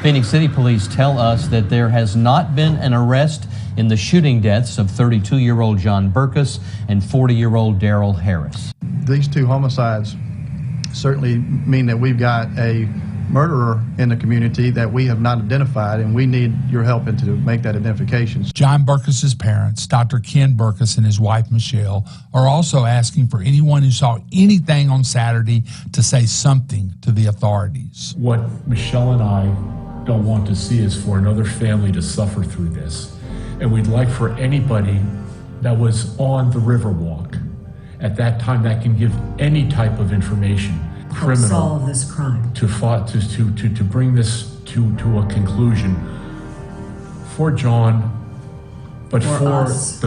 Phenix City Police tell us that there has not been an arrest in the shooting deaths of 32-year-old John Burkus and 40-year-old Daryl Harris. These two homicides certainly mean that we've got a murderer in the community that we have not identified, and we need your help to make that identification. John Burkus's parents, Dr. Ken Burkus and his wife Michelle, are also asking for anyone who saw anything on Saturday to say something to the authorities. What Michelle and I don't want to see is for another family to suffer through this. And we'd like for anybody that was on the Riverwalk at that time that can give any type of information, criminal, solve this crime, to bring this to a conclusion for John, but for us.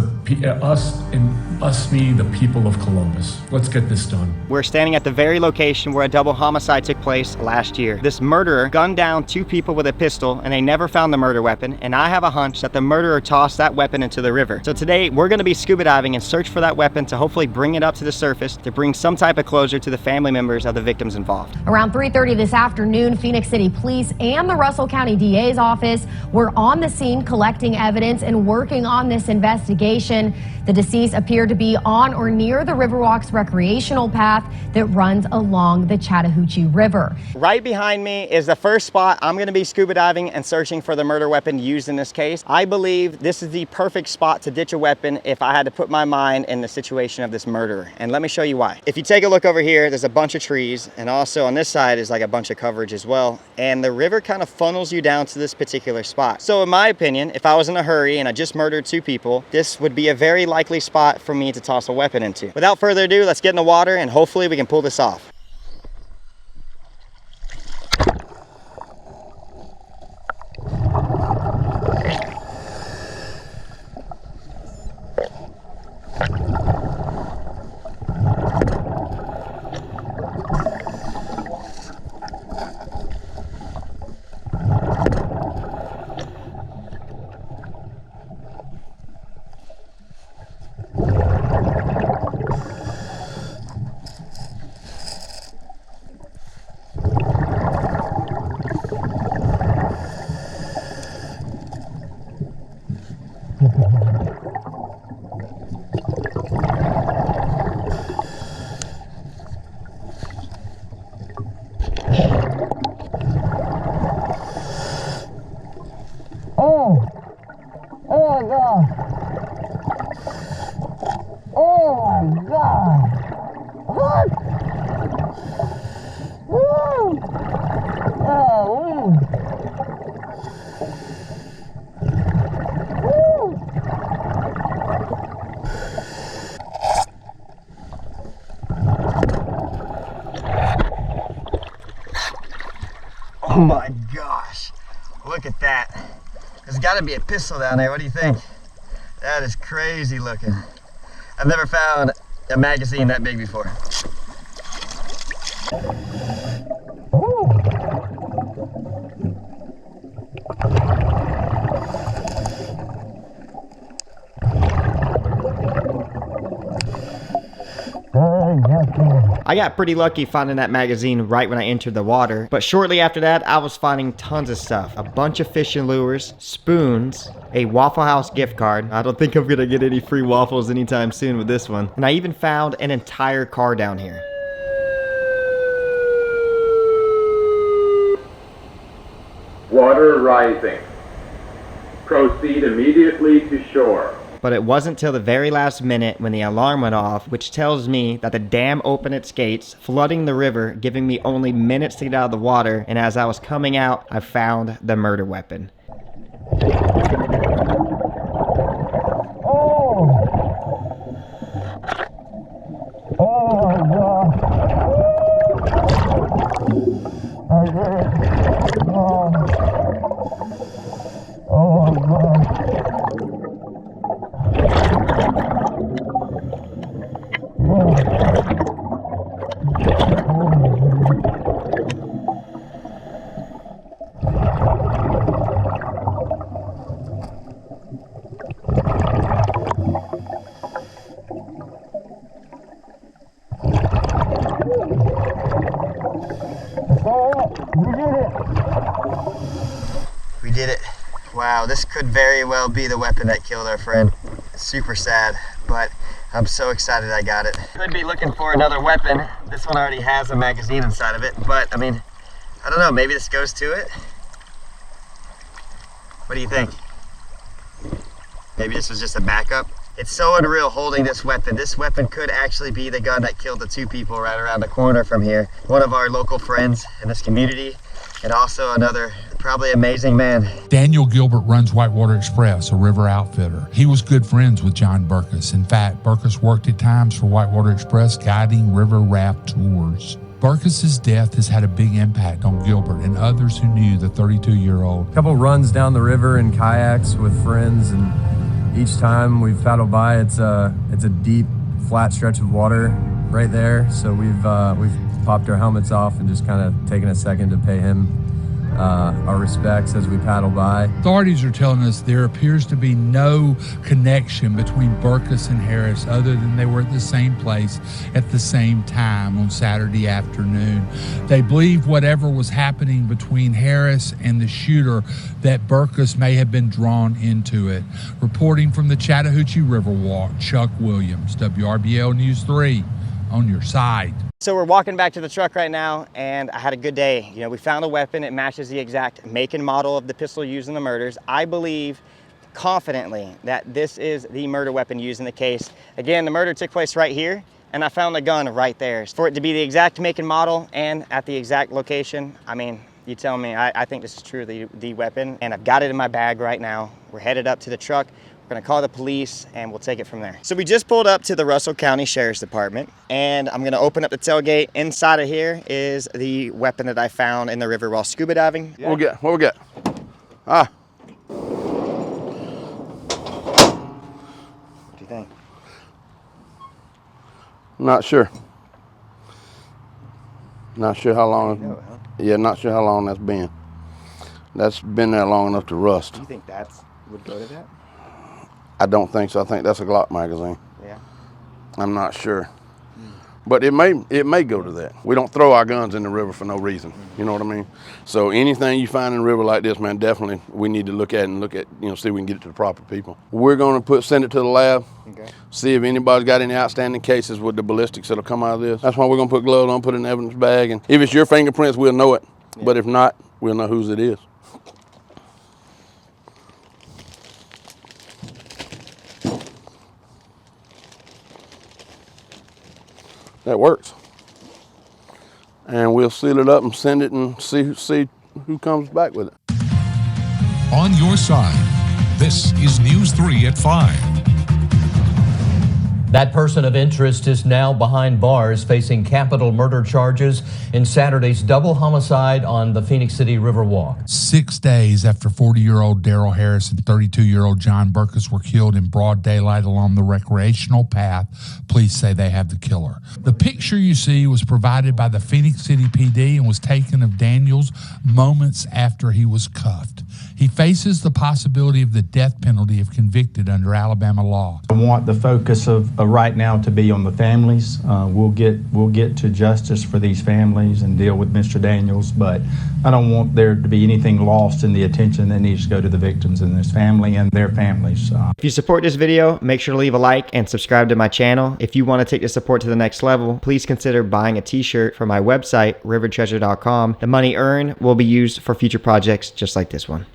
Us meaning the people of Columbus. Let's get this done. We're standing at the very location where a double homicide took place last year. This murderer gunned down two people with a pistol, and they never found the murder weapon, and I have a hunch that the murderer tossed that weapon into the river. So today we're going to be scuba diving and search for that weapon to hopefully bring it up to the surface to bring some type of closure to the family members of the victims involved. Around 3:30 this afternoon, Phenix City Police and the Russell County DA's office were on the scene collecting evidence and working on this investigation. The deceased appeared to be on or near the Riverwalk's recreational path that runs along the Chattahoochee River. Right behind me is the first spot I'm going to be scuba diving and searching for the murder weapon used in this case. I believe this is the perfect spot to ditch a weapon if I had to put my mind in the situation of this murderer. And let me show you why. If you take a look over here, there's a bunch of trees, and also on this side is like a bunch of coverage as well. And the river kind of funnels you down to this particular spot. So in my opinion, if I was in a hurry and I just murdered two people, this would be a very likely spot for me to toss a weapon into. Without further ado, let's get in the water and hopefully we can pull this off. Oh my gosh, look at that. There's got to be a pistol down there. What do you think? That is crazy looking. I've never found a magazine that big before. I got pretty lucky finding that magazine right when I entered the water, but shortly after that I was finding tons of stuff. A bunch of fishing lures, spoons, a Waffle House gift card. I don't think I'm gonna get any free waffles anytime soon with this one. And I even found an entire car down here. Water rising. Proceed immediately to shore. But it wasn't till the very last minute when the alarm went off, which tells me that the dam opened its gates, flooding the river, giving me only minutes to get out of the water, and as I was coming out, I found the murder weapon. did it. Wow, this could very well be the weapon that killed our friend. Super sad, but I'm so excited I got it. Could be looking for another weapon. This one already has a magazine inside of it, but I mean, I don't know, maybe this goes to it? What do you think? Maybe this was just a backup? It's so unreal holding this weapon. This weapon could actually be the gun that killed the 2 people right around the corner from here. One of our local friends in this community, and also another probably amazing man. Daniel Gilbert runs Whitewater Express, a river outfitter. He was good friends with John Burkus. In fact, Burkus worked at times for Whitewater Express, guiding river raft tours. Burkus's death has had a big impact on Gilbert and others who knew the 32-year-old. A couple runs down the river in kayaks with friends, and each time we've paddled by, it's a deep, flat stretch of water right there. So we've popped our helmets off and just kind of taken a second to pay him our respects as we paddle by. Authorities are telling us there appears to be no connection between Burkus and Harris other than they were at the same place at the same time on Saturday afternoon. They believe whatever was happening between Harris and the shooter, that Burkus may have been drawn into it. Reporting from the Chattahoochee Riverwalk, Chuck Williams, WRBL News 3, on your side. So we're walking back to the truck right now, and I had a good day. You know, we found a weapon. It matches the exact make and model of the pistol used in the murders. I believe confidently that this is the murder weapon used in the case. Again, the murder took place right here, and I found the gun right there. For it to be the exact make and model and at the exact location, I mean, you tell me, I think this is truly the weapon, and I've got it in my bag right now. We're headed up to the truck. We're gonna call the police and we'll take it from there. So we just pulled up to the Russell County Sheriff's Department, and I'm gonna open up the tailgate. Inside of here is the weapon that I found in the river while scuba diving. What we got? Ah. What do you think? Not sure. Not sure how long. Yeah, not sure how long that's been. That's been there long enough to rust. You think that would go to that? I don't think so. I think that's a Glock magazine. Yeah. I'm not sure. But it may go to that. We don't throw our guns in the river for no reason. You know what I mean? So anything you find in a river like this, man, definitely we need to look at, you know, see if we can get it to the proper people. We're going to send it to the lab, see if anybody's got any outstanding cases with the ballistics that'll come out of this. That's why we're going to put gloves on, put it in the evidence bag, and if it's your fingerprints, we'll know it. Yeah. But if not, we'll know whose it is. That works. And we'll seal it up and send it and see who comes back with it. On your side, this is News 3 at 5. That person of interest is now behind bars facing capital murder charges in Saturday's double homicide on the Phenix City Riverwalk. 6 days after 40-year-old Darrell Harris and 32-year-old John Burkus were killed in broad daylight along the recreational path, police say they have the killer. The picture you see was provided by the Phenix City PD and was taken of Daniels moments after he was cuffed. He faces the possibility of the death penalty if convicted under Alabama law. I want the focus of right now to be on the families. We'll get to justice for these families and deal with Mr. Daniels, but I don't want there to be anything lost in the attention that needs to go to the victims and his family and their families. If you support this video, make sure to leave a like and subscribe to my channel. If you want to take the support to the next level, please consider buying a t-shirt from my website, rivertreasure.com. The money earned will be used for future projects just like this one.